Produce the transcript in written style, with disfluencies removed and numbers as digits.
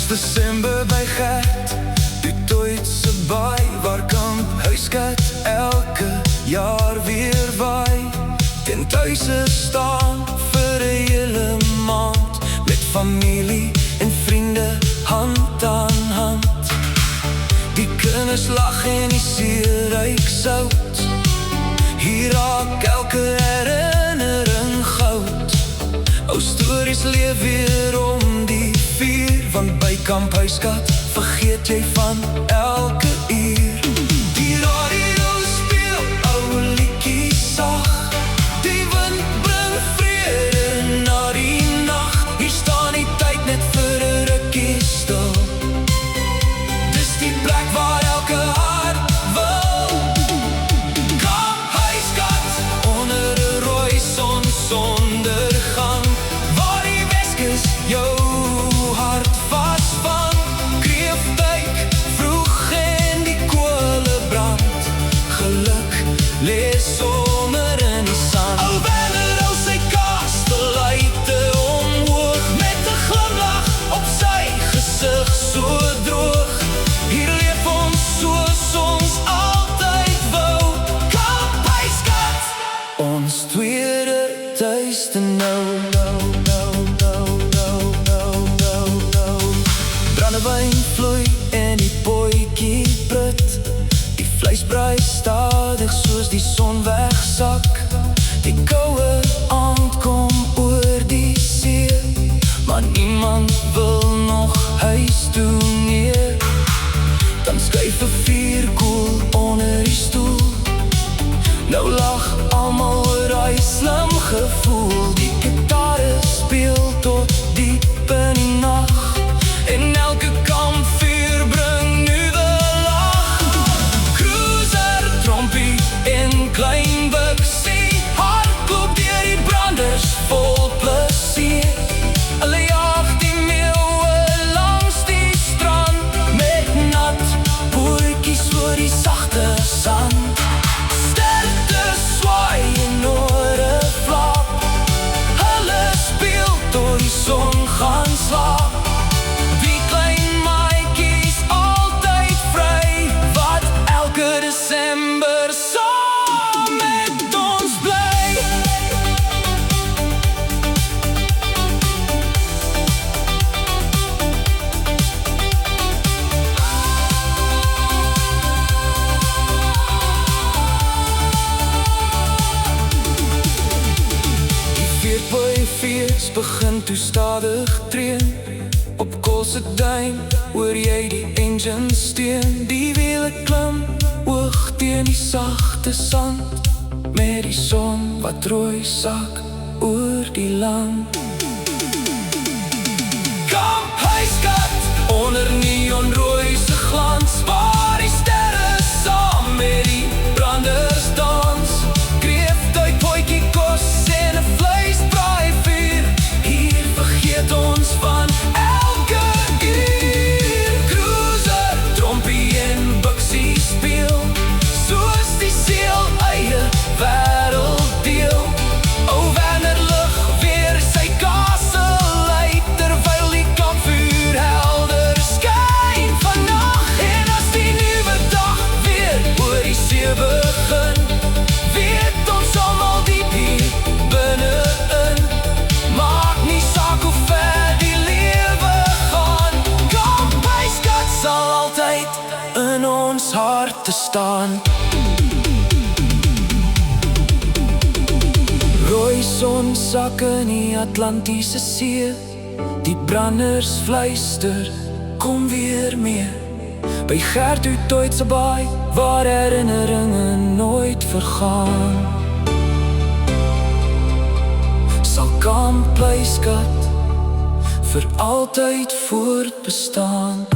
Desember by Gert, die Duitse baai, waar kamphuiskat elke jaar weer waai. Teen tuise staan vir 'n hele maand, met familie en vriende hand aan hand. Die kinders lag en die see ruik sout, hier raak elke herinnering goud. Ou stories leef weer om die vuur, want by kamphuiskat vergeet jy van elke uur. Die radio speel ou liedjies sag, die wind bring vrede na die nag. Hier staan die tyd net vir 'n rukkie stil, dis die plek waar elke hart wil. Kamphuiskat onder 'n rooi son sondergang, waar die Weskus jou hart vasvang. Kreefduik vroeg en die kole brand, geluk lees sommer in die sand. Ou Werner hou sy kasteluite omhoog, met 'n glimlag op sy gesig so droog. Hier leef ons soos ons altyd wou. Kamphuiskat, ons tweede tuiste nou. Brandewyn vloei en die bootjie prut, die vleis brei stadig soos die son wegsak. Die koue aand kom oor die see, maar niemand wil nog huis toe nie. Dan skuif 'n vuur koel onder die stoel, nou lag almal oor hy slim gevoel. Die gitare speel tot diep in die nag, en elke kampvuur bring nuwe lag. Cruiser, trompie en klein buksie, hardloop deur die branders vol plesier. Hulle jag die meeuwe langs die strand, met nat bootjies oor die sagte sand. Sterte swaai en oor 'n flap, hulle speel tot die son gaan slaap. Desember saam met ons bly. Die 4x4's begin toe stadig treen, op Koolse duin hoor jy die engine steun. Die wiele klim hoog teen die sagte sand, met die son wat rooi sak oor die land. Kamphuiskat onder neonrooi se glans, waar die sterre saam met die branders dans. Kreefduik, bootjie kos en 'n vleisbraai vuur, hier vergeet ons van elke uur. Cruiser, trompie en buksie speel, soos die seel eie wêrelddeel. O Werner lig weer sy kasteluit, terwyl die kampvuur helder skyn vannag. En as die nuwe dag weer oor die see begin, weet ons almal diep hier binne-in, maak nie saak hoe ver die lewe gaan. Kamphuiskat sal altyd in ons harte staan. Rooi son sak in die Atlantiese See, die branders fluister, kom weer mee. By Gert Du Toitse baai, waar herinneringe nooit vergaan, sal kamphuiskat vir altyd voortbestaan.